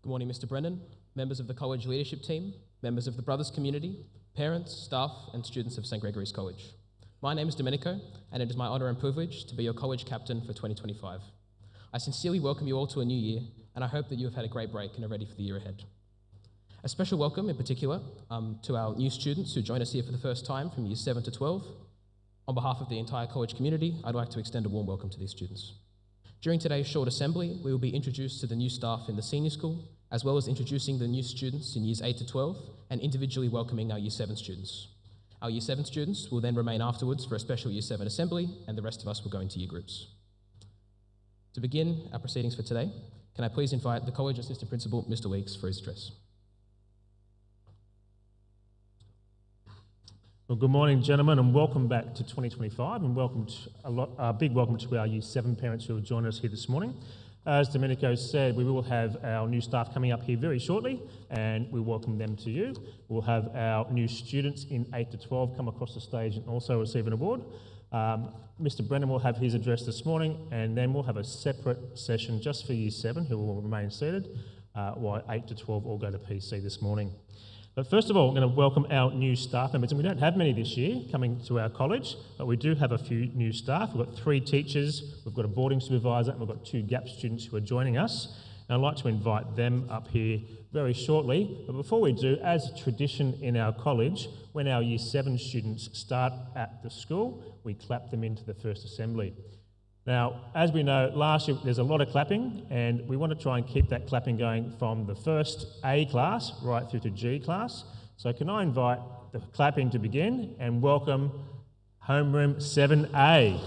Good morning, Mr. Brennan, members of the college leadership team, members of the Brothers community, parents, staff, and students of St. Gregory's College. My name is Domenico, and it is my honour and privilege to be your college captain for 2025. I sincerely welcome you all to a new year, and I hope that you have had a great break and are ready for the year ahead. A special welcome in particular to our new students who join us here for the first time from years 7 to 12. On behalf of the entire college community, I'd like to extend a warm welcome to these students. During today's short assembly, we will be introduced to the new staff in the senior school, as well as introducing the new students in years 8 to 12 and individually welcoming our year 7 students. Our year 7 students will then remain afterwards for a special year 7 assembly, and the rest of us will go into year groups. To begin our proceedings for today, can I please invite the college assistant principal, Mr. Weeks, for his address. Well, good morning, gentlemen, and welcome back to 2025, and a big welcome to our Year 7 parents who have joined us here this morning. As Domenico said, we will have our new staff coming up here very shortly, and we welcome them to you. We'll have our new students in 8 to 12 come across the stage and also receive an award. Mr. Brennan will have his address this morning, and then we'll have a separate session just for Year 7, who will remain seated, while 8 to 12 all go to PC this morning. But first of all, I'm going to welcome our new staff members, and we don't have many this year coming to our college, but we do have a few new staff. We've got 3 teachers, we've got a boarding supervisor, and we've got 2 GAP students who are joining us. And I'd like to invite them up here very shortly. But before we do, as a tradition in our college, when our Year 7 students start at the school, we clap them into the first assembly. Now, as we know, last year there's a lot of clapping, and we want to try and keep that clapping going from the first A class right through to G class. So can I invite the clapping to begin and welcome Homeroom 7A.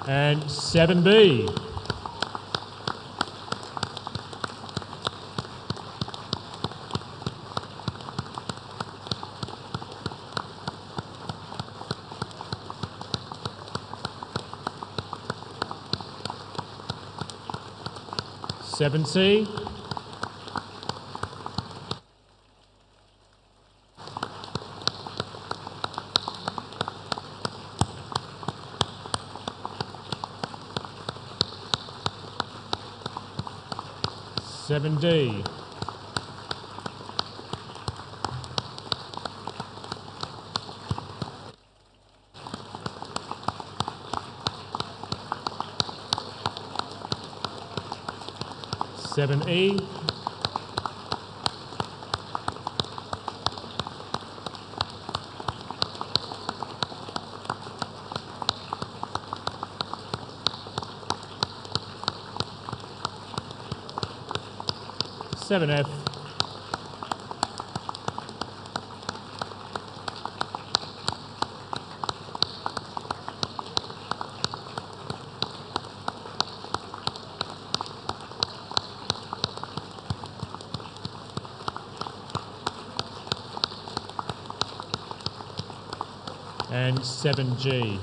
And 7B. Seven C. Seven D. Seven E. Seven F. And 7G.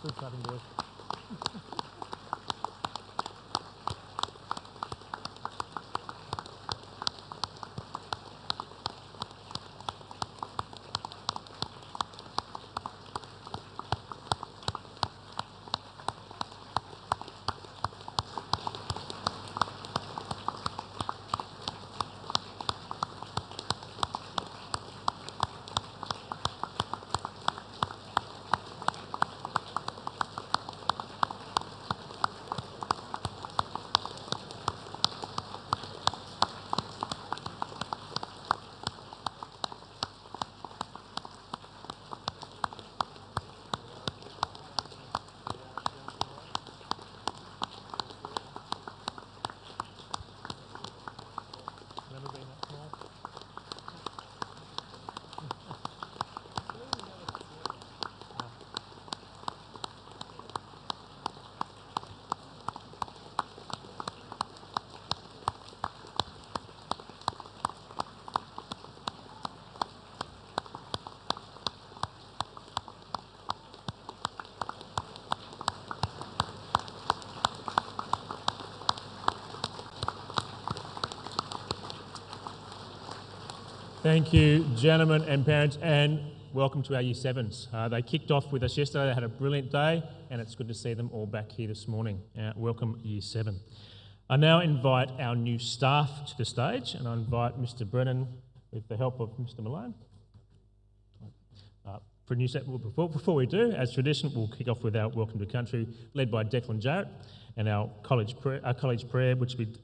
Good clapping, boys. Thank you, gentlemen and parents, and welcome to our Year 7s. They kicked off with us yesterday, they had a brilliant day, and it's good to see them all back here this morning. Welcome, Year 7. I now invite our new staff to the stage, and I invite Mr. Brennan, with the help of Mr. Malone. For a new set, before we do, as tradition, we'll kick off with our Welcome to Country, led by Declan Jarrett, and our college prayer, which will be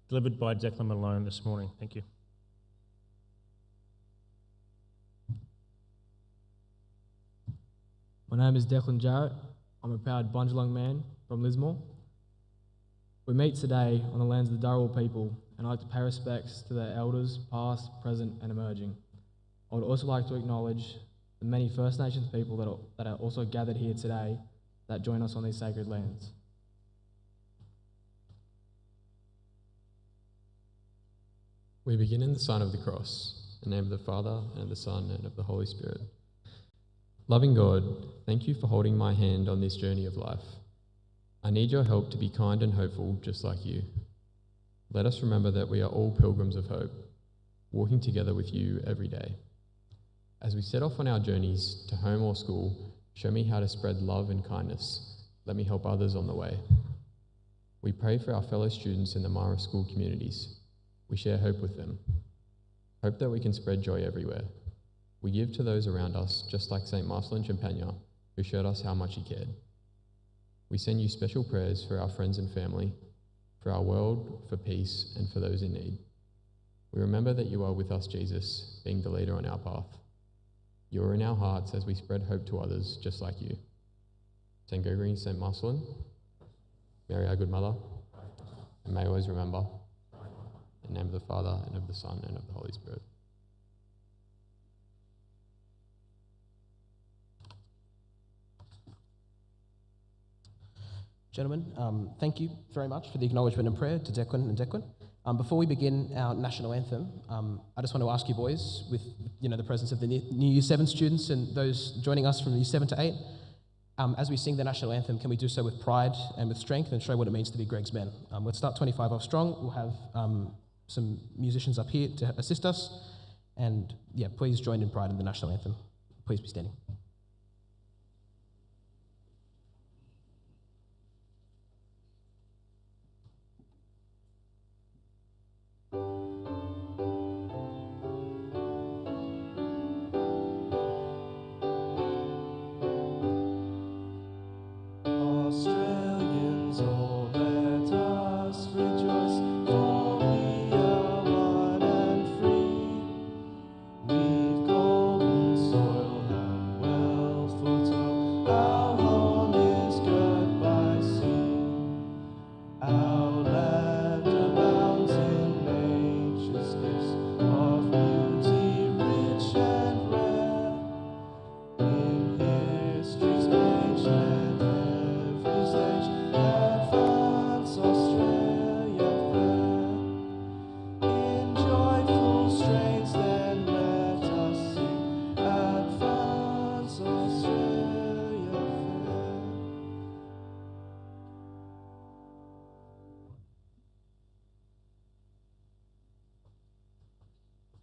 delivered by Declan Malone this morning. Thank you. My name is Declan Jarrett. I'm a proud Bundjalung man from Lismore. We meet today on the lands of the Dharawal people, and I'd like to pay respects to their elders, past, present and emerging. I would also like to acknowledge the many First Nations people that are also gathered here today that join us on these sacred lands. We begin in the sign of the cross, in the name of the Father, and of the Son, and of the Holy Spirit. Loving God, thank you for holding my hand on this journey of life. I need your help to be kind and hopeful, just like you. Let us remember that we are all pilgrims of hope, walking together with you every day. As we set off on our journeys to home or school, show me how to spread love and kindness. Let me help others on the way. We pray for our fellow students in the Mara school communities. We share hope with them. Hope that we can spread joy everywhere. We give to those around us, just like St. Marcelin Champagne, who showed us how much he cared. We send you special prayers for our friends and family, for our world, for peace, and for those in need. We remember that you are with us, Jesus, being the leader on our path. You are in our hearts as we spread hope to others, just like you. St. Gregory, St. Marcelin, Mary, our good mother, and may always remember, in the name of the Father, and of the Son, and of the Holy Spirit. Gentlemen, thank you very much for the acknowledgement and prayer to Declan and Declan. Before we begin our national anthem, I just want to ask you boys, with the presence of the new Year 7 students and those joining us from Year 7 to 8, as we sing the national anthem, can we do so with pride and with strength and show what it means to be Greg's men? Let's start 25 off strong. We'll have some musicians up here to assist us. And please join in pride in the national anthem. Please be standing.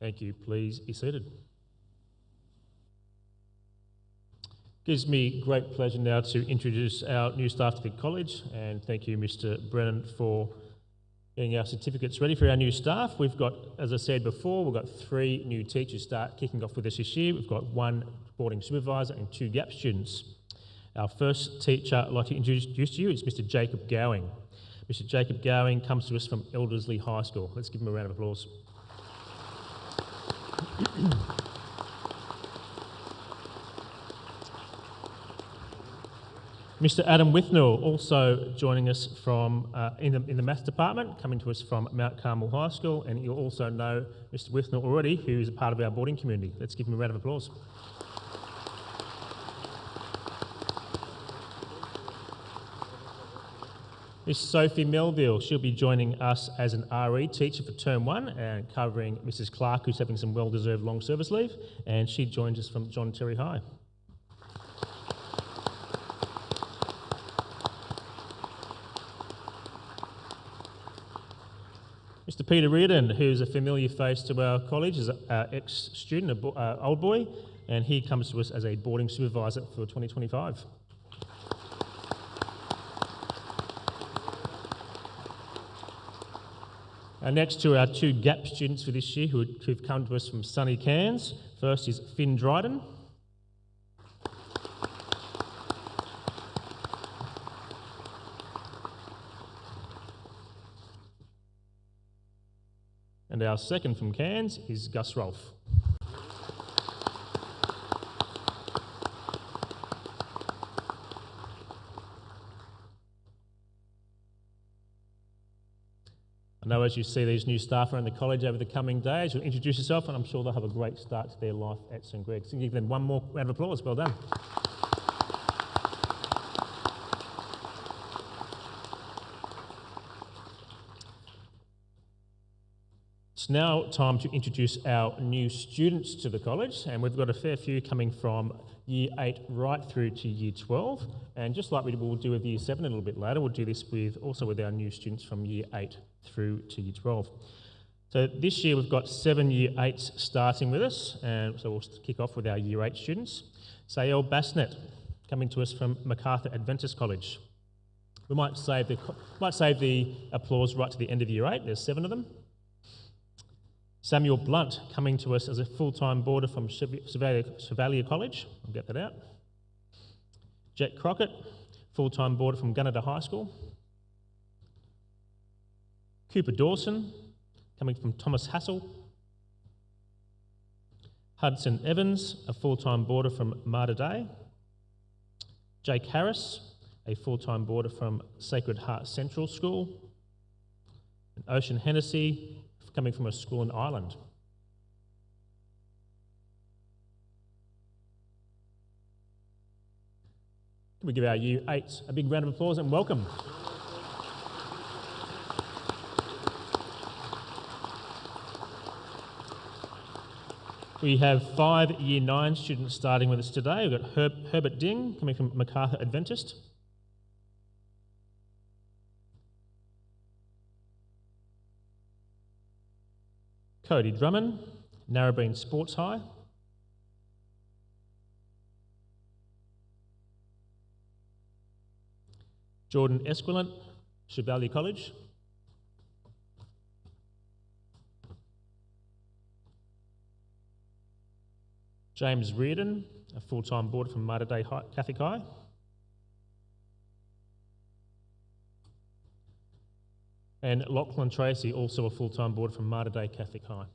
Thank you. Please be seated. Gives me great pleasure now to introduce our new staff to the college, and thank you, Mr. Brennan, for getting our certificates ready for our new staff. We've got, as I said before, we've got 3 new teachers kicking off with us this year. We've got 1 boarding supervisor and 2 GAP students. Our first teacher I'd like to introduce to you is Mr. Jacob Gowing. Mr. Jacob Gowing comes to us from Elderslie High School. Let's give him a round of applause. Mr. Adam Withnell also joining us from in the maths department, coming to us from Mount Carmel High School, and you'll also know Mr. Withnell already, who is a part of our boarding community. Let's give him a round of applause. Miss Sophie Melville, she'll be joining us as an RE teacher for Term 1 and covering Mrs. Clark, who's having some well-deserved long service leave, and she joins us from John Terry High. Mr. Peter Reardon, who's a familiar face to our college, is our ex-student, old boy, and he comes to us as a boarding supervisor for 2025. Next to our two GAP students for this year who've come to us from sunny Cairns. First is Finn Dryden. And our second from Cairns is Gus Rolfe. I know as you see these new staff around the college over the coming days, you'll introduce yourself, and I'm sure they'll have a great start to their life at St Greg's. So give them one more round of applause. Well done. It's now time to introduce our new students to the college, and we've got a fair few coming from Year 8 right through to Year 12. And just like we will do with Year 7 a little bit later, we'll do this also with our new students from Year 8 through to Year 12. So this year we've got 7 Year 8s starting with us, and so we'll kick off with our Year 8 students. Sayel Basnet, coming to us from MacArthur Adventist College. We might save the applause right to the end of Year 8, there's 7 of them. Samuel Blunt, coming to us as a full-time boarder from Chevalier College. I'll get that out. Jet Crockett, full-time boarder from Gunnedah High School. Cooper Dawson, coming from Thomas Hassel. Hudson Evans, a full-time boarder from Mater Dei. Jake Harris, a full-time boarder from Sacred Heart Central School. And Ocean Hennessy, coming from a school in Ireland. Can we give our Year 8s a big round of applause and welcome? We have 5 Year 9 students starting with us today. We've got Herbert Ding, coming from MacArthur Adventist. Cody Drummond, Narrabeen Sports High. Jordan Esquilant, Chevalier College. James Reardon, a full-time boarder from Mater Dei Catholic High. And Lachlan Tracy, also a full-time boarder from Mater Dei Catholic High.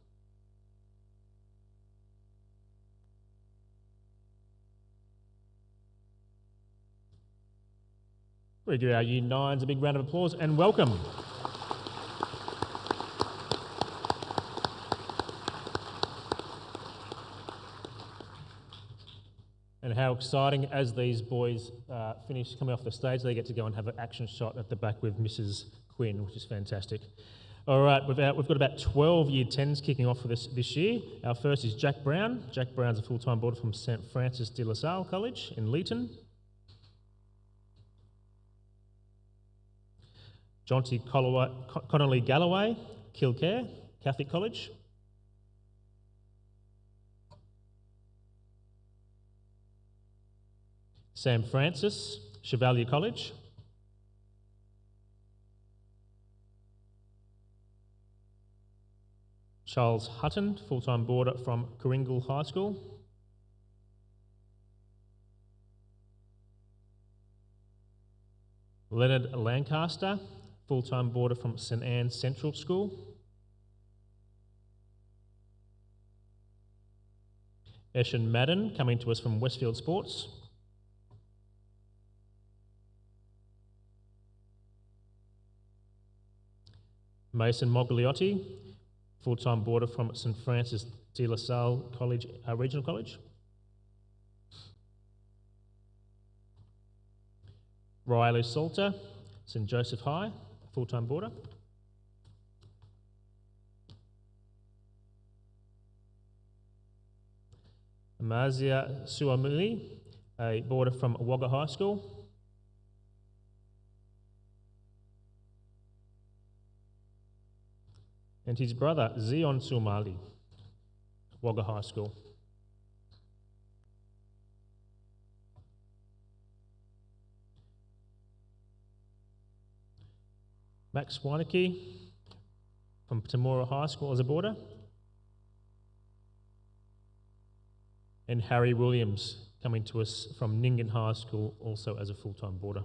We give our Year 9s a big round of applause and welcome. And how exciting, as these boys finish coming off the stage, they get to go and have an action shot at the back with Mrs. Quinn, which is fantastic. All right, we've got about 12 Year 10s kicking off for this year. Our first is Jack Brown. Jack Brown's a full-time boarder from St Francis de La Salle College in Leeton. Jonty Connolly Galloway, Kilcare, Catholic College. Sam Francis, Chevalier College. Charles Hutton, full-time boarder from Coringal High School. Leonard Lancaster, full-time boarder from St Anne's Central School. Eshan Madden, coming to us from Westfield Sports. Mason Mogliotti, full-time boarder from St Francis de La Salle College, Regional College. Riley Salter, St Joseph High, full-time boarder. Amazia Suamuli, a boarder from Wagga High School. and his brother Zion Sulmali, Wagga High School. Max Weineke from Temora High School as a boarder. And Harry Williams coming to us from Nyngan High School also as a full-time boarder.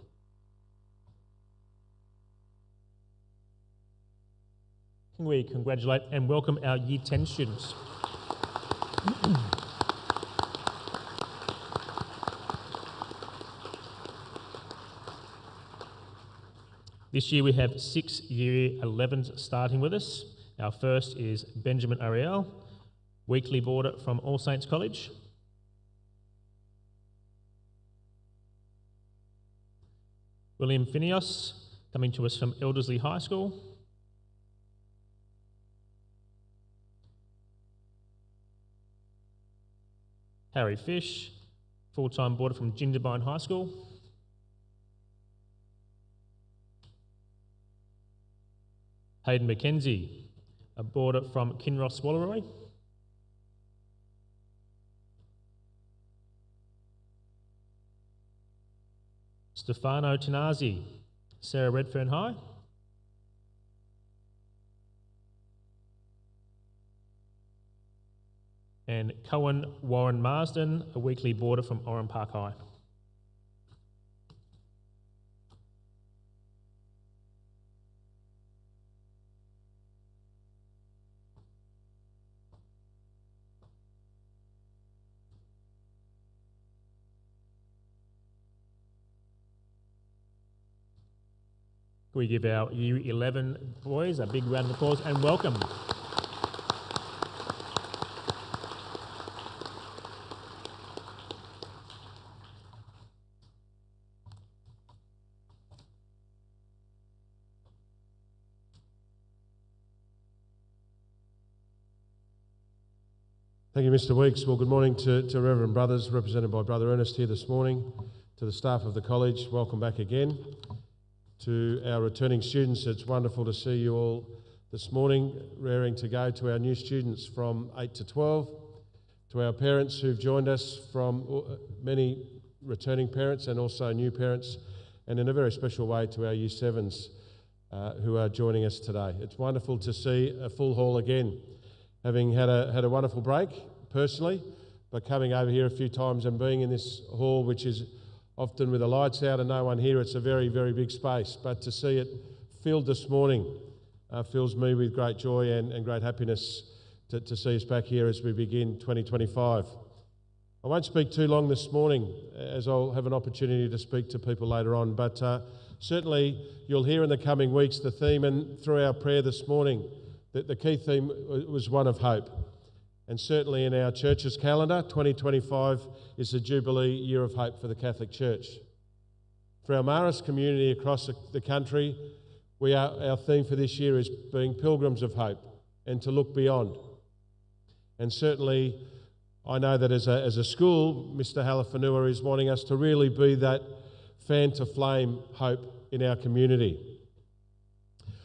Can we congratulate and welcome our Year 10 students. This year we have 6 Year 11s starting with us. Our first is Benjamin Ariel, weekly boarder from All Saints College. William Phineas, coming to us from Eldersley High School. Harry Fish, full-time boarder from Jindabyne High School. Hayden McKenzie, a boarder from Kinross Walleroy. Stefano Tenazi, Sarah Redfern High. And Cohen Warren Marsden, a weekly boarder from Oran Park High. We give our Year 11 boys a big round of applause and welcome. Thank you, Mr. Weeks. Well, good morning to Reverend Brothers, represented by Brother Ernest here this morning, to the staff of the college. Welcome back again. To our returning students, it's wonderful to see you all this morning, raring to go. To our new students from 8 to 12, to our parents who've joined us, from many returning parents and also new parents, and in a very special way to our Year 7s who are joining us today. It's wonderful to see a full hall again, having had a wonderful break personally, but coming over here a few times and being in this hall, which is often with the lights out and no one here. It's a very, very big space, but to see it filled this morning fills me with great joy and great happiness to see us back here as we begin 2025. I won't speak too long this morning, as I'll have an opportunity to speak to people later on, but certainly you'll hear in the coming weeks the theme, and through our prayer this morning, that the key theme was one of hope. And certainly in our church's calendar, 2025 is the Jubilee Year of Hope for the Catholic Church. For our Marist community across the country, our theme for this year is being pilgrims of hope and to look beyond. And certainly I know that as a school, Mr. Halafanua is wanting us to really be that fan to flame hope in our community.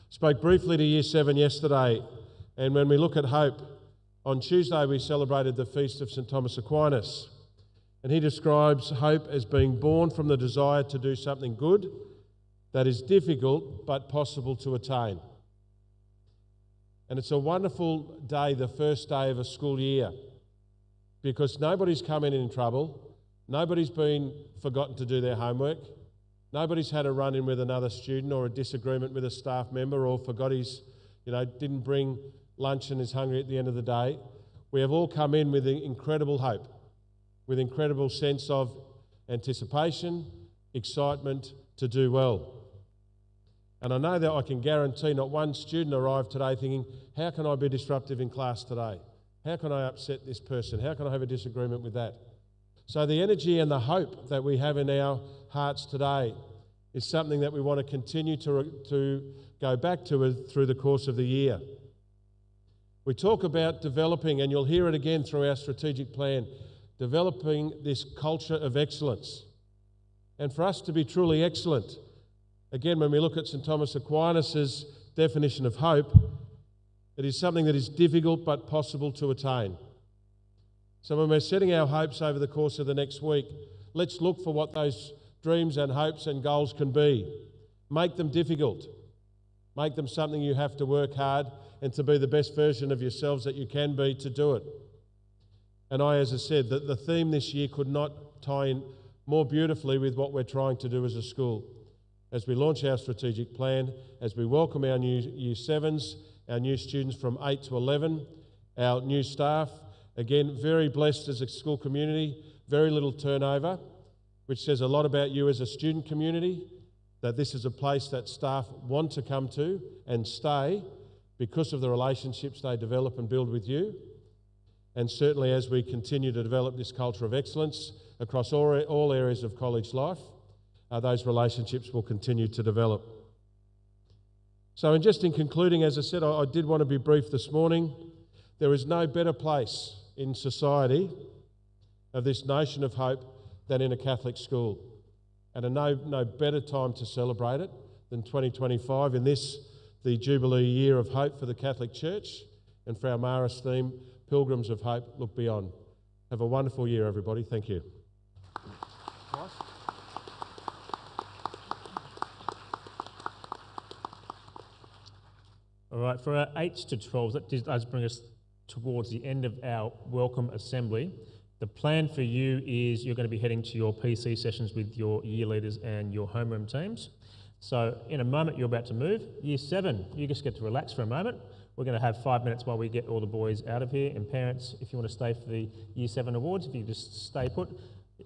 Spoke briefly to Year 7 yesterday, and when we look at hope, on Tuesday we celebrated the feast of St. Thomas Aquinas, and he describes hope as being born from the desire to do something good that is difficult but possible to attain. And it's a wonderful day, the first day of a school year, because nobody's come in trouble, nobody's been forgotten to do their homework, nobody's had a run-in with another student or a disagreement with a staff member or forgot didn't bring lunch and is hungry at the end of the day. We have all come in with incredible hope, with incredible sense of anticipation, excitement to do well. And I know that I can guarantee not one student arrived today thinking, how can I be disruptive in class today? How can I upset this person? How can I have a disagreement with that? So the energy and the hope that we have in our hearts today is something that we want to continue to go back to through the course of the year. We talk about developing, and you'll hear it again through our strategic plan, developing this culture of excellence. And for us to be truly excellent, again, when we look at St. Thomas Aquinas' definition of hope, It is something that is difficult but possible to attain. So when we're setting our hopes over the course of the next week, let's look for what those dreams and hopes and goals can be. Make them difficult. Make them something you have to work hard and to be the best version of yourselves that you can be to do it. And as I said, that the theme this year could not tie in more beautifully with what we're trying to do as a school. As we launch our strategic plan, as we welcome our new Year 7s, our new students from 8 to 11, our new staff, again, very blessed as a school community, very little turnover, which says a lot about you as a student community, that this is a place that staff want to come to and stay because of the relationships they develop and build with you. And certainly as we continue to develop this culture of excellence across all areas of college life, those relationships will continue to develop. So in concluding, as I said, I did want to be brief this morning. There is no better place in society of this notion of hope than in a Catholic school. And no better time to celebrate it than 2025 in this, the Jubilee year of hope for the Catholic Church, and for our Maris theme, Pilgrims of Hope, Look Beyond. Have a wonderful year, everybody. Thank you. All right, for our 8s to 12s, that does bring us towards the end of our welcome assembly. The plan for you is you're going to be heading to your PC sessions with your year leaders and your homeroom teams. So in a moment, you're about to move. Year 7, you just get to relax for a moment. We're going to have 5 minutes while we get all the boys out of here. And parents, if you want to stay for the Year 7 awards, if you just stay put,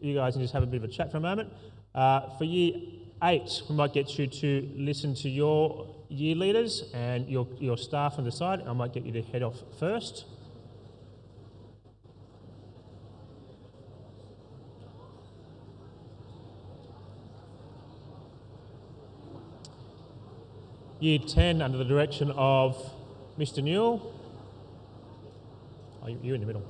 you guys can just have a bit of a chat for a moment. For Year 8, we might get you to listen to your year leaders and your staff on the side. I might get you to head off first. Year 10, under the direction of Mr. Newell. Oh, you're in the middle.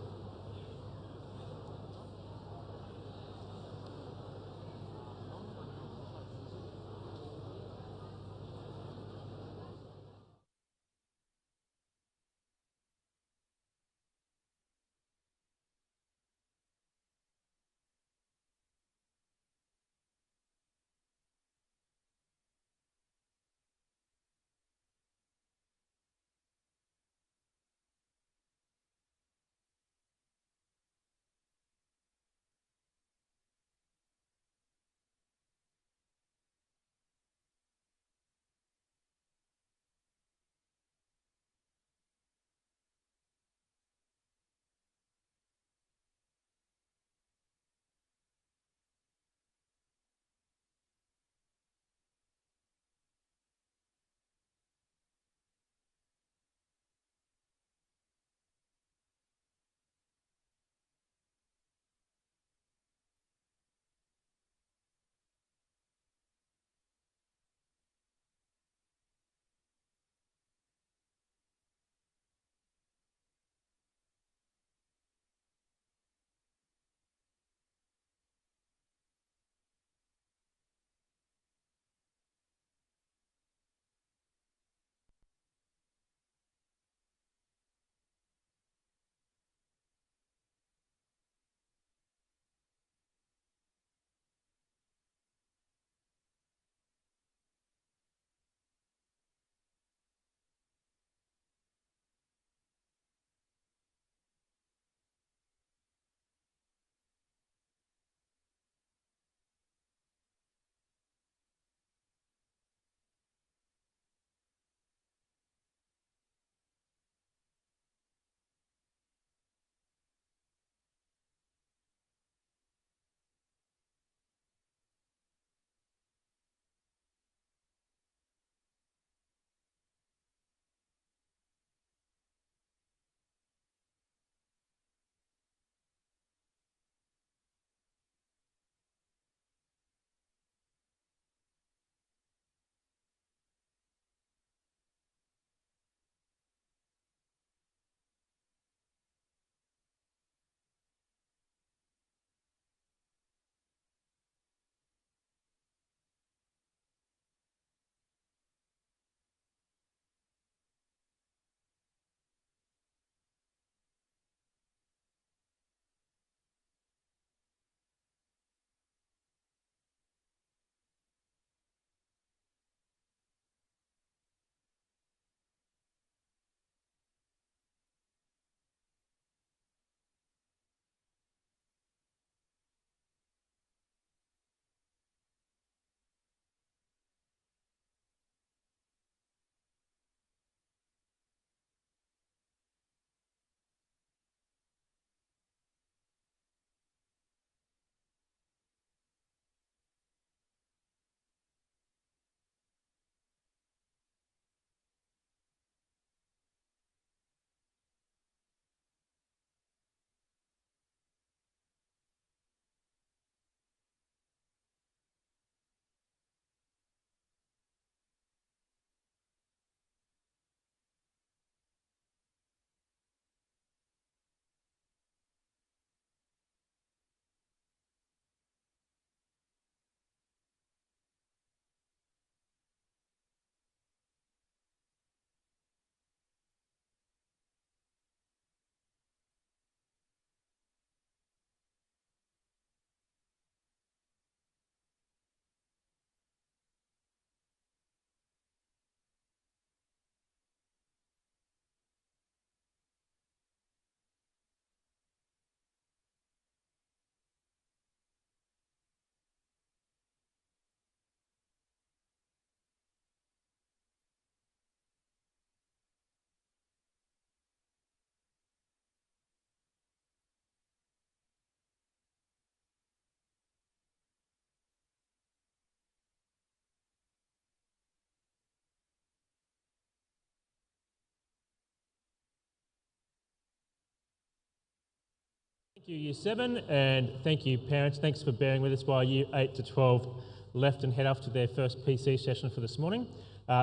Thank you, Year 7, and thank you, parents. Thanks for bearing with us while Year 8 to 12 left and head off to their first PC session for this morning.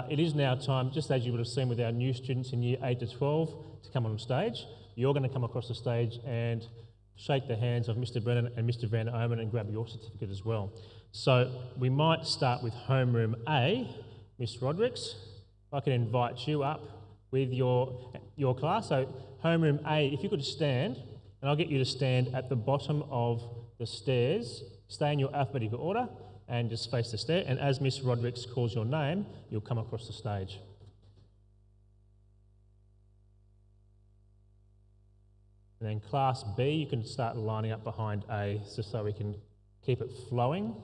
It is now time, just as you would have seen with our new students in Year 8 to 12, to come on stage. You're going to come across the stage and shake the hands of Mr. Brennan and Mr. Van Omen and grab your certificate as well. So we might start with Homeroom A. Miss Rodricks, if I can invite you up with your class. So Homeroom A, if you could stand, and I'll get you to stand at the bottom of the stairs, stay in your alphabetical order, and just face the stair. And as Miss Rodricks calls your name, you'll come across the stage. And then Class B, you can start lining up behind A just so we can keep it flowing.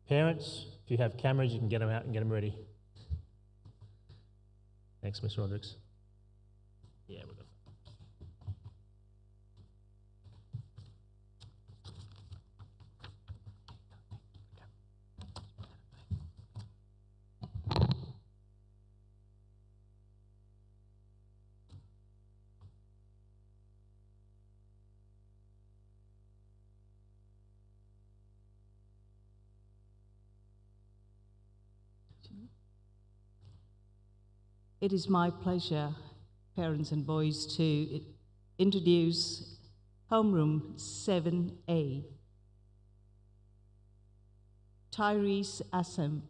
Parents, if you have cameras, you can get them out and get them ready. Thanks, Miss Rodricks. Yeah, we've got. It is my pleasure, parents and boys, to introduce Homeroom 7A. Tyrese Assam.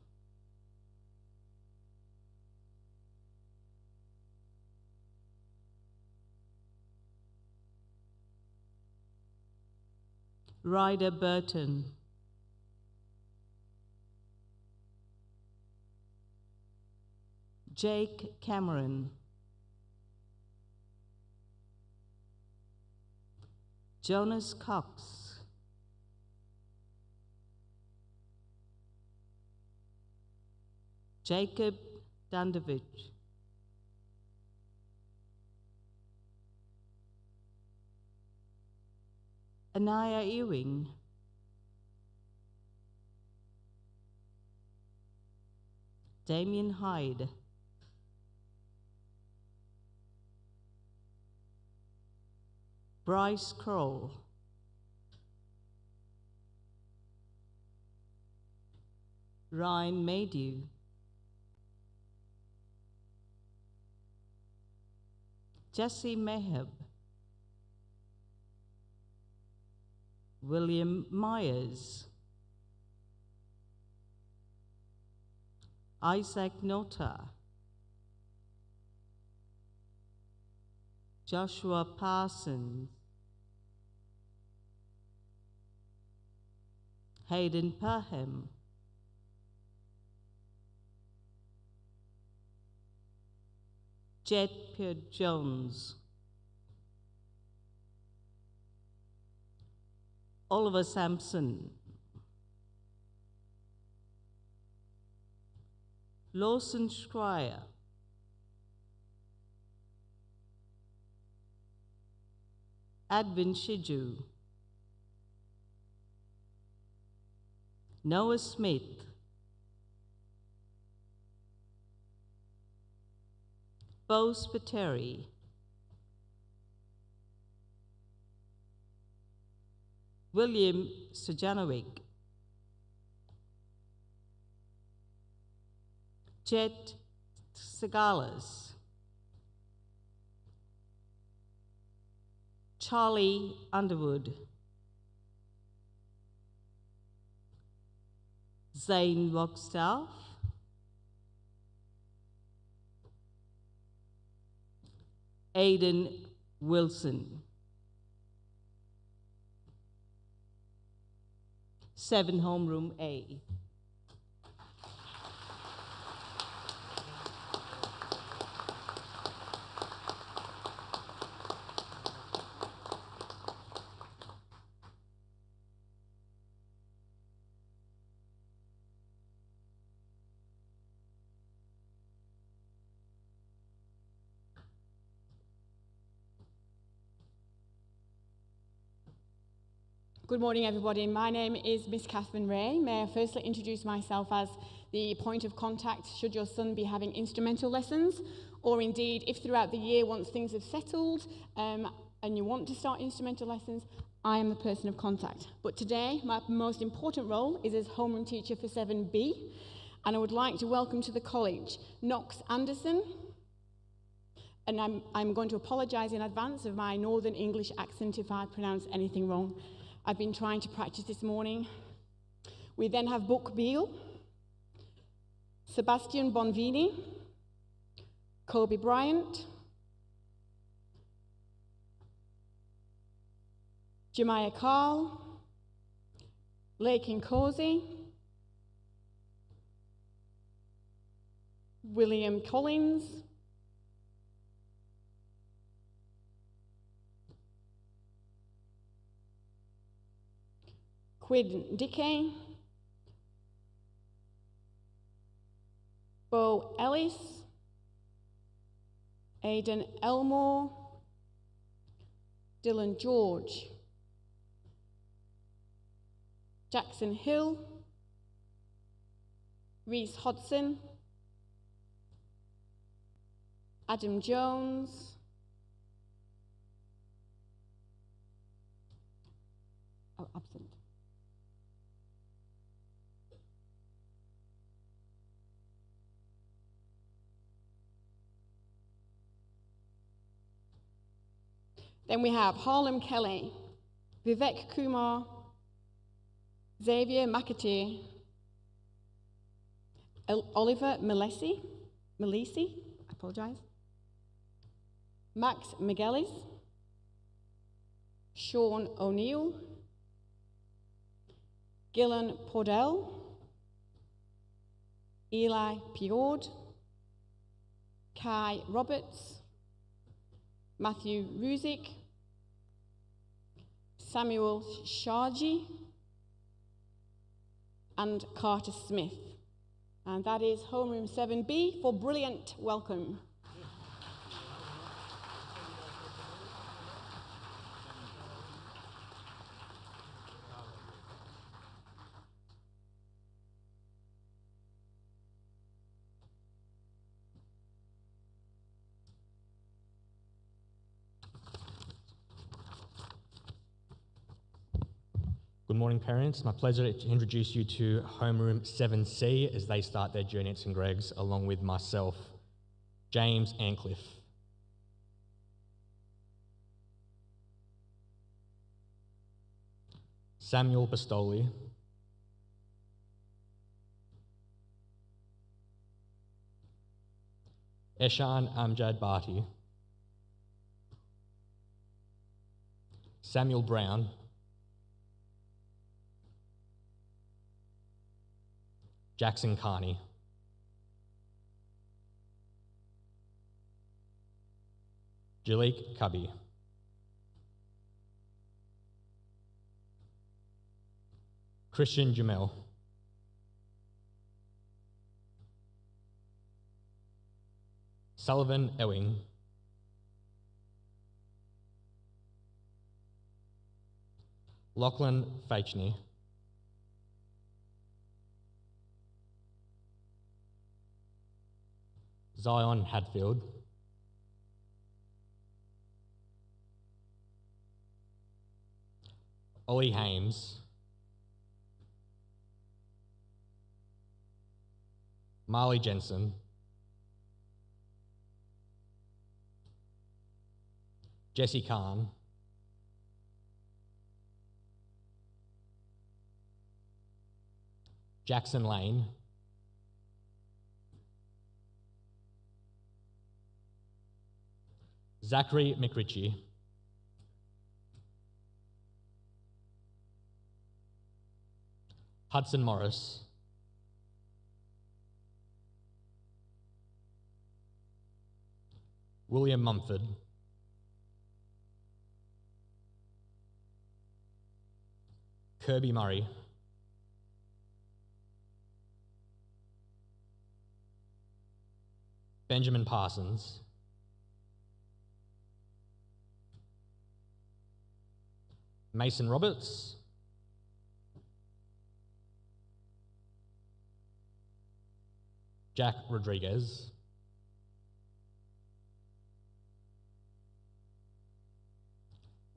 Ryder Burton. Jake Cameron. Jonas Cox. Jacob Dandovich. Anaya Ewing. Damien Hyde. Bryce Kroll. Ryan Maydew. Jesse Meheb. William Myers. Isaac Nota. Joshua Parsons. Hayden Parham. Jed Peard Jones. Oliver Sampson. Lawson Schreier. Advin Shiju. Noah Smith. Bo Spiteri. William Sujanovic. Jet Segalas. Charlie Underwood. Zane Wagstaff. Aidan Wilson. 7 Homeroom A. Good morning, everybody. My name is Miss Catherine Ray. May I firstly introduce myself as the point of contact should your son be having instrumental lessons, or indeed if throughout the year, once things have settled, and you want to start instrumental lessons, I am the person of contact. But today, my most important role is as homeroom teacher for 7B, and I would like to welcome to the college Knox Anderson, and I'm going to apologise in advance of my Northern English accent if I pronounce anything wrong. I've been trying to practice this morning. We then have Book Beale, Sebastian Bonvini, Kobe Bryant, Jemiah Carl, Lakin Cozy, William Collins, Quinn Dickey, Bo Ellis, Aidan Elmore, Dylan George, Jackson Hill, Reese Hodson, Adam Jones, absent. Then we have Harlem Kelly, Vivek Kumar, Xavier McAteer, Oliver Malesi, I apologise, Max Miguelis, Sean O'Neill, Gillan Pordell, Eli Piord, Kai Roberts, Matthew Ruzick, Samuel Sharji, and Carter Smith. And that is homeroom 7B for brilliant welcome. Good morning, parents. My pleasure to introduce you to homeroom 7C as they start their journey at St Greg's along with myself, James Ancliffe. Samuel Bastoli, Eshan Amjad Bhati, Samuel Brown, Jackson Carney, Jalik Cubby, Christian Jamel, Sullivan Ewing, Lachlan Fachny, Zion Hadfield, Ollie Hames, Marley Jensen, Jesse Kahn, Jackson Lane, Zachary McRitchie, Hudson Morris, William Mumford, Kirby Murray, Benjamin Parsons, Mason Roberts, Jack Rodriguez,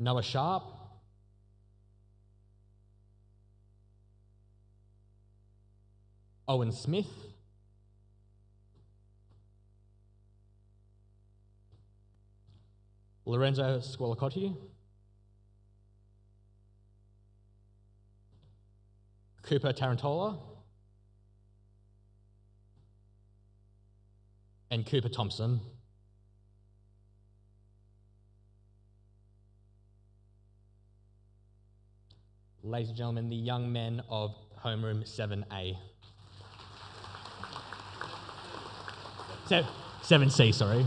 Noah Sharp, Owen Smith, Lorenzo Squalicotti, Cooper Tarantola, and Cooper Thompson. Ladies and gentlemen, the young men of Homeroom 7A. 7C, sorry.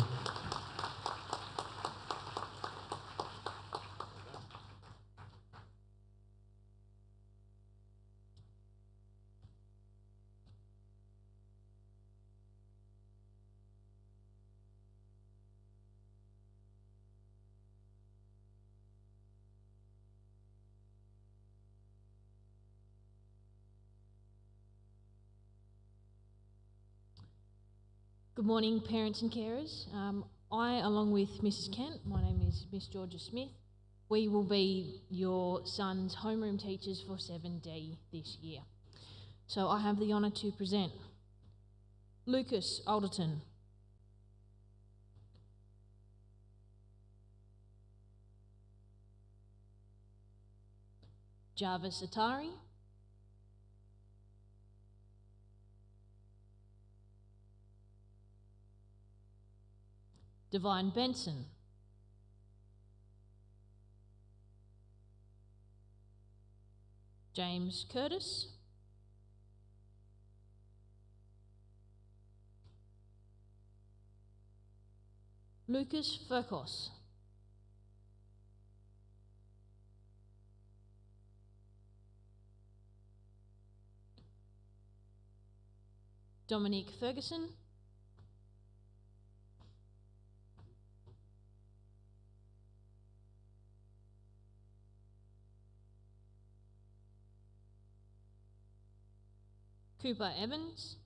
Good morning, parents and carers. I, along with Mrs. Kent, my name is Miss Georgia Smith, we will be your son's homeroom teachers for 7D this year. So I have the honour to present Lucas Alderton, Jarvis Atari, Divine Benson, James Curtis, Lucas Furkos, Dominique Ferguson, Cooper Evans,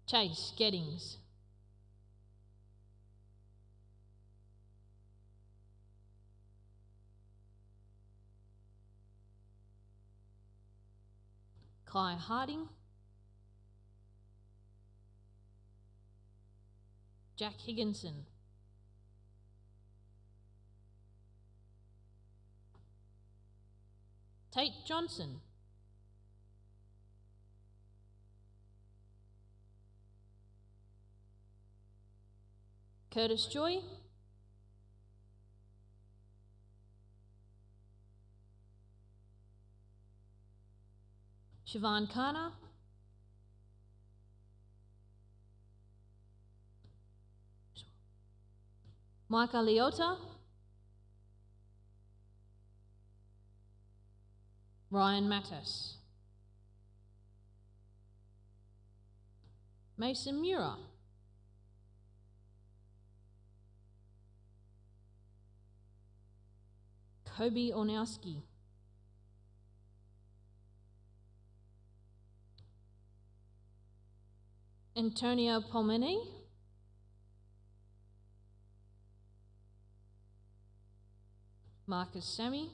Chase Gettings, Kai Harding, Jack Higginson, Tate Johnson, Curtis Joy, Siobhan Kana, Micah Leota, Ryan Mattis, Mason Mura, Kobe Ornowski, Antonia Palmini, Marcus Sammy,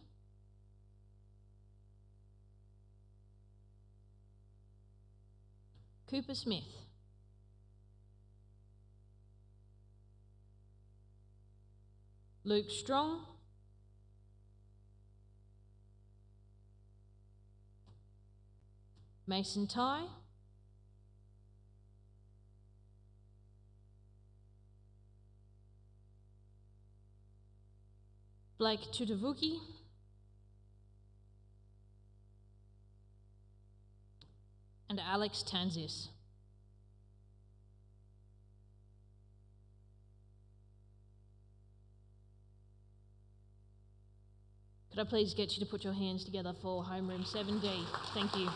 Cooper Smith, Luke Strong, Mason Ty, Blake Tutavuki, and Alex Tanzis. Could I please get you to put your hands together for Homeroom 7D? Thank you.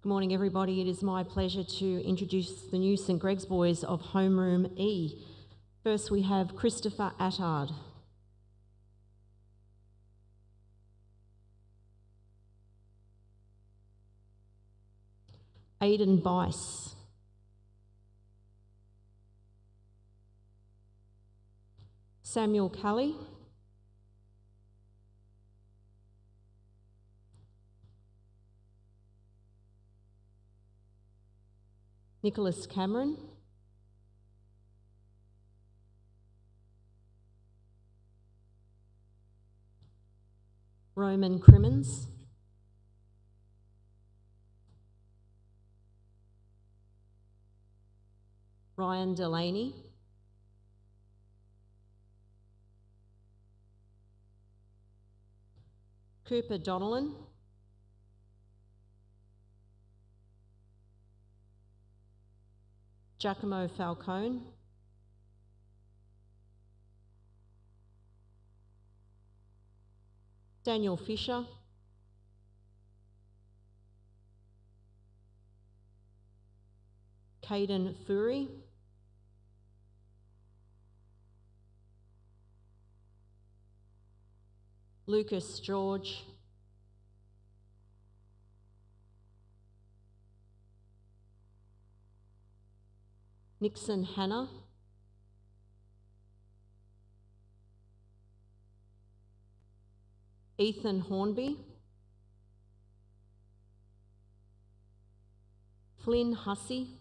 Good morning, everybody. It is my pleasure to introduce the new St Greg's boys of Homeroom E. First, we have Christopher Attard. Aidan Bice. Samuel Kelly. Nicholas Cameron. Roman Crimmins. Ryan Delaney. Cooper Donnellan. Giacomo Falcone. Daniel Fisher. Caden Fury. Lucas George. Nixon Hannah. Ethan Hornby. Flynn Hussey.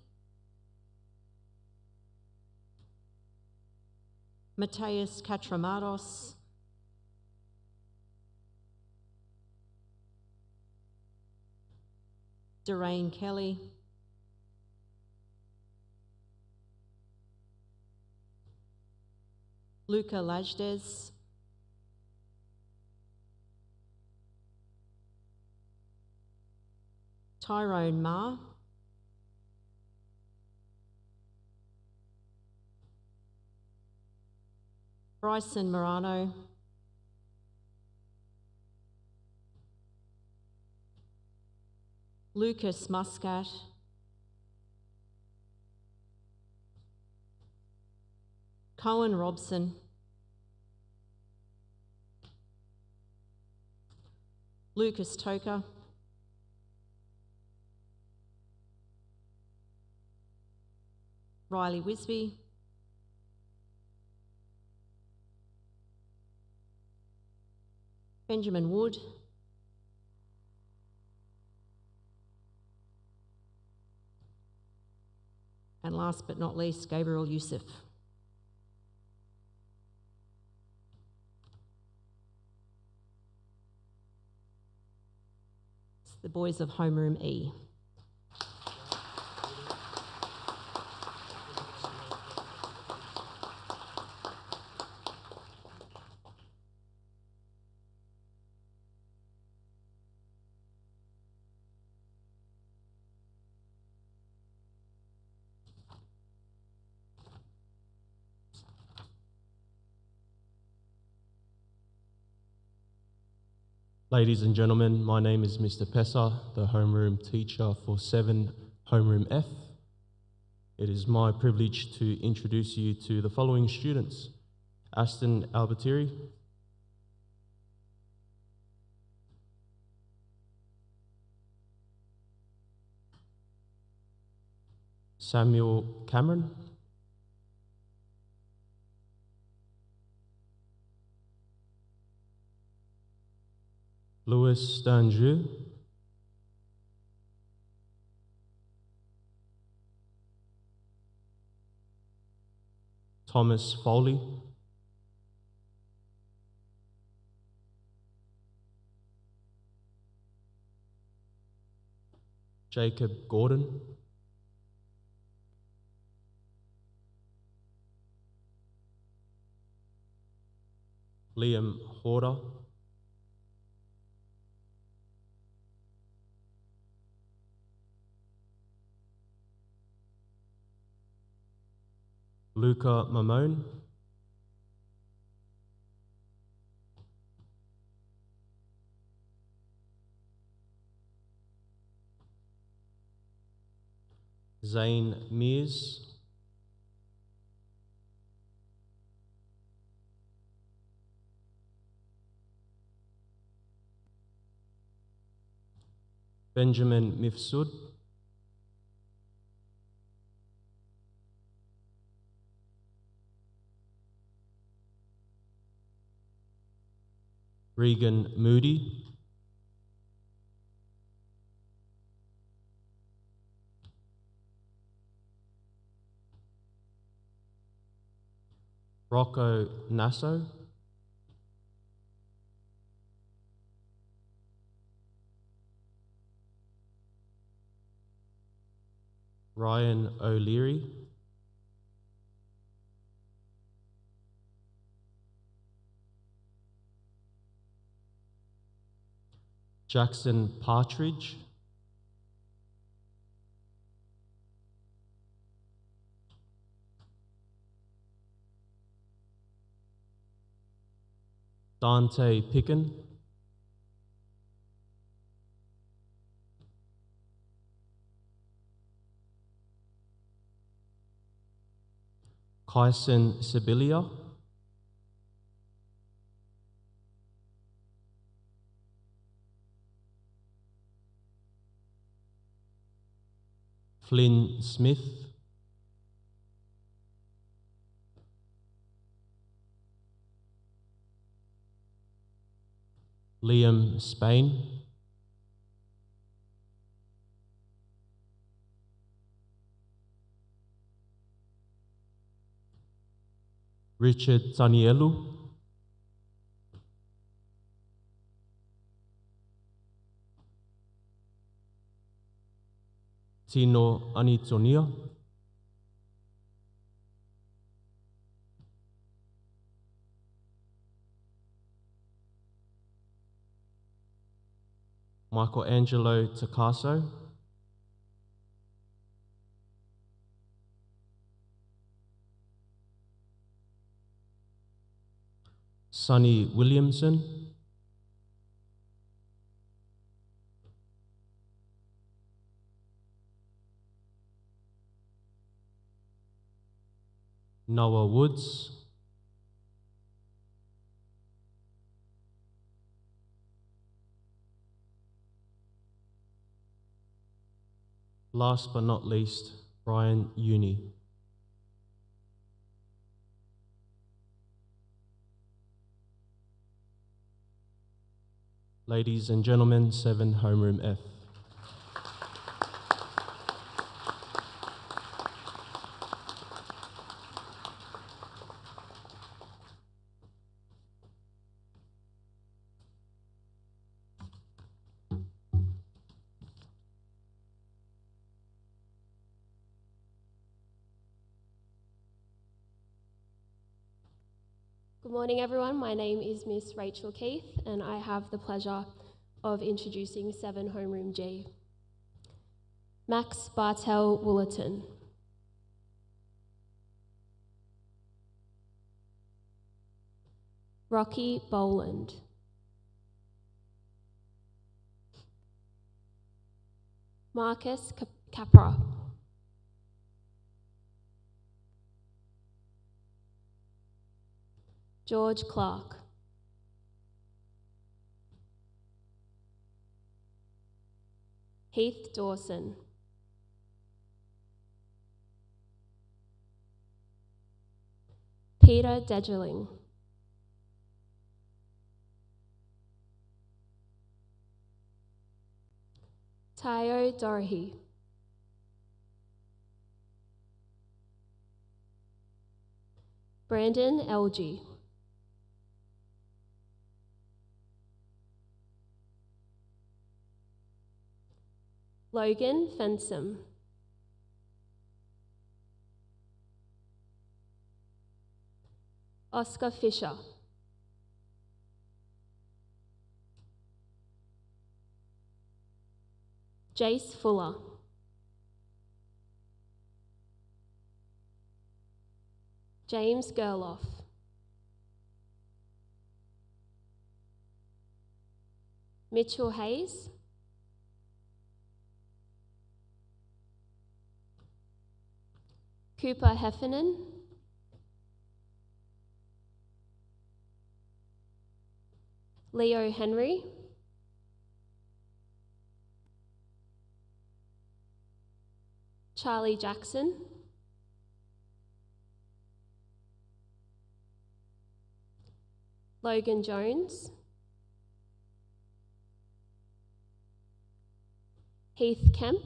Mateus Katramatos. Doreen Kelly. Luca Lajdes. Tyrone Ma. Bryson Morano. Lucas Muscat. Cohen Robson. Lucas Toker. Riley Wisby. Benjamin Wood. And last but not least, Gabriel Youssef. It's the boys of Homeroom E. Ladies and gentlemen, my name is Mr. Pessa, the homeroom teacher for 7 Homeroom F. It is my privilege to introduce you to the following students: Aston Albertiri, Samuel Cameron, Louis Danjou, Thomas Foley, Jacob Gordon, Liam Horder, Luca Mamone, Zane Mears, Benjamin Mifsud, Regan Moody, Rocco Nasso, Ryan O'Leary, Jackson Partridge, Dante Picken, Kyson Sibilia, Flynn Smith, Liam Spain, Richard Tanielu, Tino Anitonia, Michelangelo Takaso, Sonny Williamson, Noah Woods, last but not least, Brian Uni. Ladies and gentlemen, 7 Homeroom F. Good morning, everyone. My name is Miss Rachel Keith, and I have the pleasure of introducing 7 Homeroom G. Max Bartel Woolerton. Rocky Boland. Marcus Capra. George Clark. Heath Dawson. Peter Degerling. Tayo Dorohy. Brandon Elgie. Logan Fensom. Oscar Fisher. Jace Fuller. James Gerloff. Mitchell Hayes. Cooper Heffernan, Leo Henry, Charlie Jackson, Logan Jones, Heath Kemp,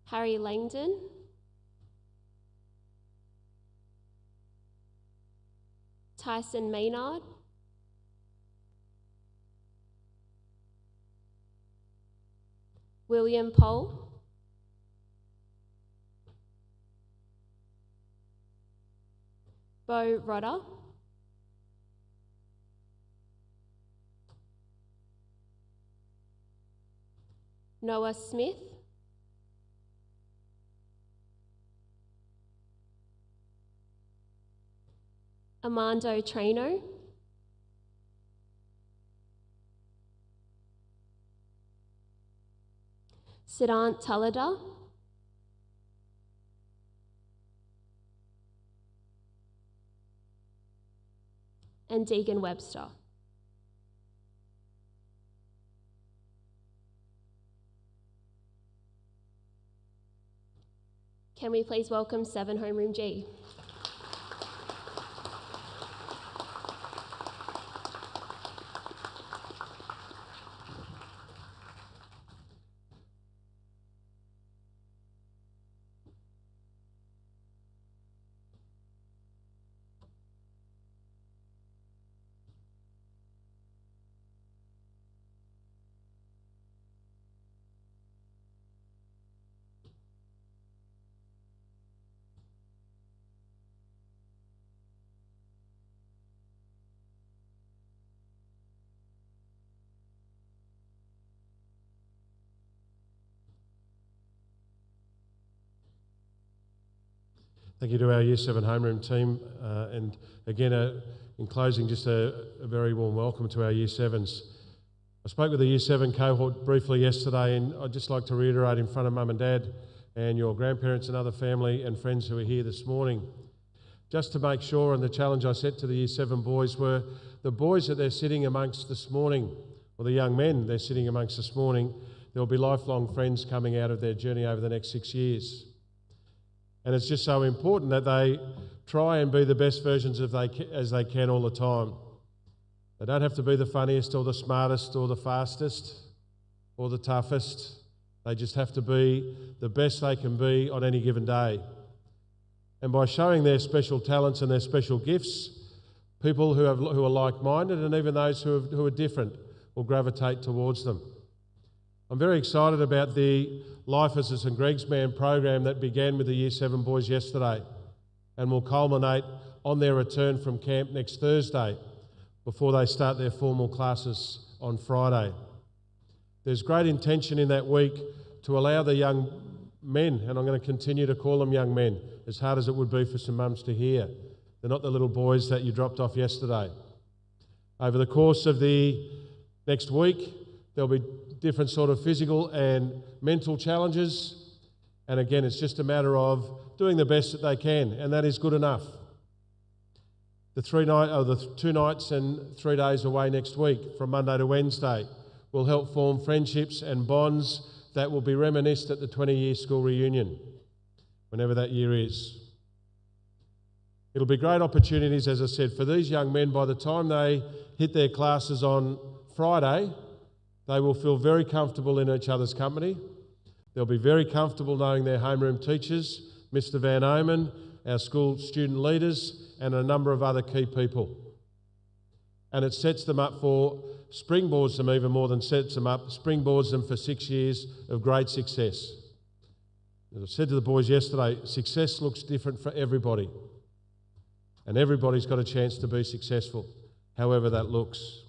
Harry Langdon, Tyson Maynard, William Pohl, Bo Rodder, Noah Smith, Armando Traino, Siddhant Talada, and Deegan Webster. Can we please welcome 7 Homeroom G? Thank you to our Year 7 homeroom team. And again, in closing, just a very warm welcome to our Year 7s. I spoke with the Year 7 cohort briefly yesterday, and I'd just like to reiterate in front of Mum and Dad and your grandparents and other family and friends who are here this morning, just to make sure, and the challenge I set to the Year 7 boys were the boys that they're sitting amongst this morning, or the young men they're sitting amongst this morning, there will be lifelong friends coming out of their journey over the next 6 years. And it's just so important that they try and be the best versions as they can all the time. They don't have to be the funniest or the smartest or the fastest or the toughest. They just have to be the best they can be on any given day. And by showing their special talents and their special gifts, people who are like-minded and even those who are different will gravitate towards them. I'm very excited about the Life as a St Greg's Man program that began with the Year 7 boys yesterday and will culminate on their return from camp next Thursday before they start their formal classes on Friday. There's great intention in that week to allow the young men, and I'm going to continue to call them young men, as hard as it would be for some mums to hear. They're not the little boys that you dropped off yesterday. Over the course of the next week, there'll be different sort of physical and mental challenges. And again, it's just a matter of doing the best that they can, and that is good enough. The 2 nights and 3 days away next week, from Monday to Wednesday, will help form friendships and bonds that will be reminisced at the 20-year school reunion, whenever that year is. It'll be great opportunities, as I said, for these young men. By the time they hit their classes on Friday, they will feel very comfortable in each other's company. They'll be very comfortable knowing their homeroom teachers, Mr. Van Omen, our school student leaders, and a number of other key people. And it sets them up springboards them even more than sets them up, springboards them for 6 years of great success. As I said to the boys yesterday, success looks different for everybody. And everybody's got a chance to be successful, however that looks.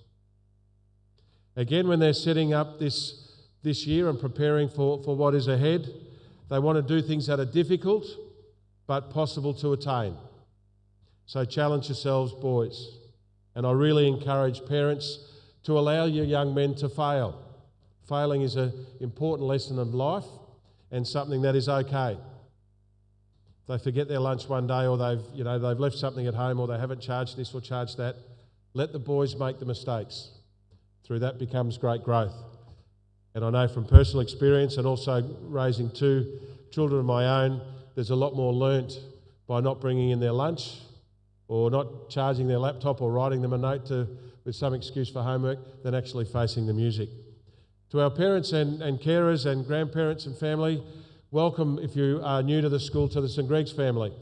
Again, when they're setting up this year and preparing for what is ahead, they want to do things that are difficult but possible to attain. So challenge yourselves, boys. And I really encourage parents to allow your young men to fail. Failing is an important lesson of life and something that is okay. If they forget their lunch one day, or they've left something at home, or they haven't charged this or charged that, let the boys make the mistakes. Through that becomes great growth. And I know from personal experience, and also raising 2 children of my own, there's a lot more learnt by not bringing in their lunch, or not charging their laptop, or writing them a note with some excuse for homework, than actually facing the music. To our parents and carers and grandparents and family, welcome, if you are new to the school, to the St Greg's family.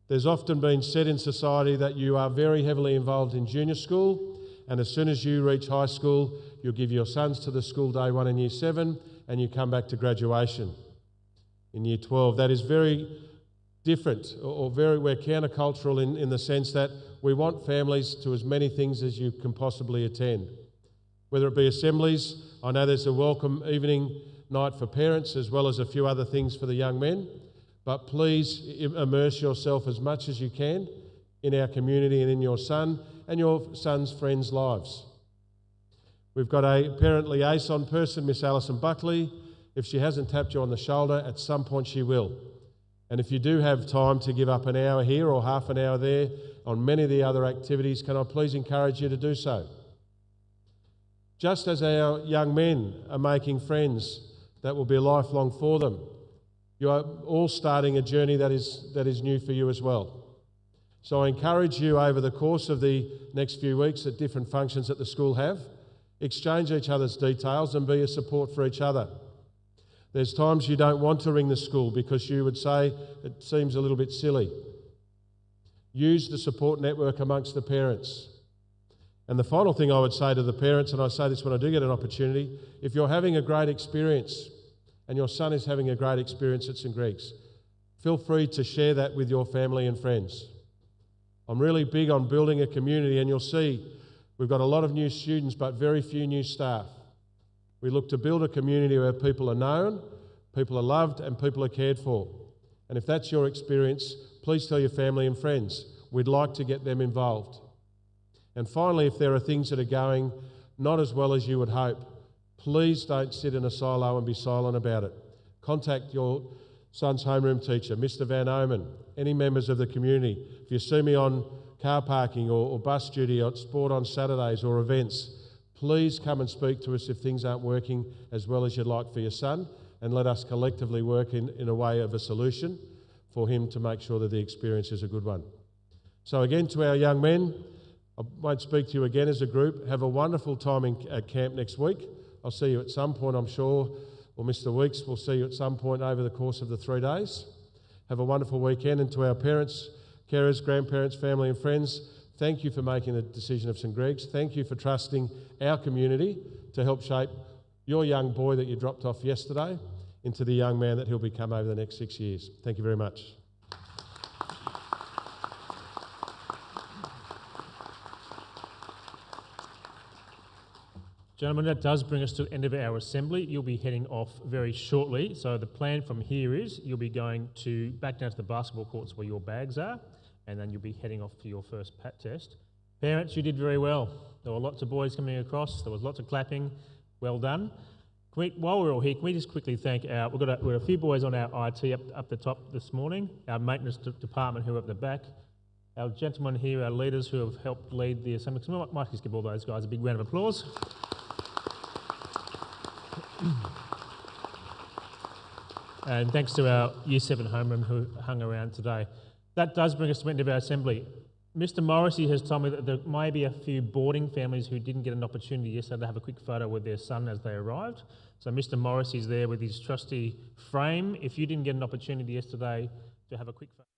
There's often been said in society that you are very heavily involved in junior school, and as soon as you reach high school, you'll give your sons to the school day 1 in year 7, and you come back to graduation in year 12. That is very different, we're countercultural in the sense that we want families to as many things as you can possibly attend. Whether it be assemblies, I know there's a welcome evening night for parents, as well as a few other things for the young men, but please immerse yourself as much as you can in our community and in your son and your son's friends' lives. We've got a parent liaison person, Miss Alison Buckley. If she hasn't tapped you on the shoulder, at some point she will. And if you do have time to give up an hour here or half an hour there on many of the other activities, can I please encourage you to do so? Just as our young men are making friends that will be lifelong for them, you are all starting a journey that is new for you as well. So I encourage you over the course of the next few weeks at different functions that the school have, exchange each other's details and be a support for each other. There's times you don't want to ring the school because you would say it seems a little bit silly. Use the support network amongst the parents. And the final thing I would say to the parents, and I say this when I do get an opportunity, if you're having a great experience and your son is having a great experience at St Greg's, feel free to share that with your family and friends. I'm really big on building a community, and you'll see we've got a lot of new students but very few new staff. We look to build a community where people are known, people are loved, and people are cared for. And if that's your experience, please tell your family and friends. We'd like to get them involved. And finally, if there are things that are going not as well as you would hope, please don't sit in a silo and be silent about it. Contact your son's homeroom teacher, Mr. Van Omen, any members of the community. If you see me on car parking or bus duty or sport on Saturdays or events, please come and speak to us if things aren't working as well as you'd like for your son, and let us collectively work in a way of a solution for him to make sure that the experience is a good one. So again, to our young men, I won't speak to you again as a group. Have a wonderful time at camp next week. I'll see you at some point, I'm sure, or Mr. Weeks will see you at some point over the course of the 3 days. Have a wonderful weekend, and to our parents, carers, grandparents, family and friends, thank you for making the decision of St Greg's. Thank you for trusting our community to help shape your young boy that you dropped off yesterday into the young man that he'll become over the next 6 years. Thank you very much. Gentlemen, that does bring us to the end of our assembly. You'll be heading off very shortly. So the plan from here is you'll be going back down to the basketball courts where your bags are, and then you'll be heading off to your first PAT test. Parents, you did very well. There were lots of boys coming across. There was lots of clapping. Well done. While we're all here, can we just quickly thank we've got a few boys on our IT up the top this morning, our maintenance department who are at the back, our gentlemen here, our leaders who have helped lead the assembly. So we might just give all those guys a big round of applause. And thanks to our Year 7 homeroom who hung around today. That does bring us to the end of our assembly. Mr. Morrissey has told me that there may be a few boarding families who didn't get an opportunity yesterday to have a quick photo with their son as they arrived. So Mr. Morrissey's there with his trusty frame. If you didn't get an opportunity yesterday to have a quick photo.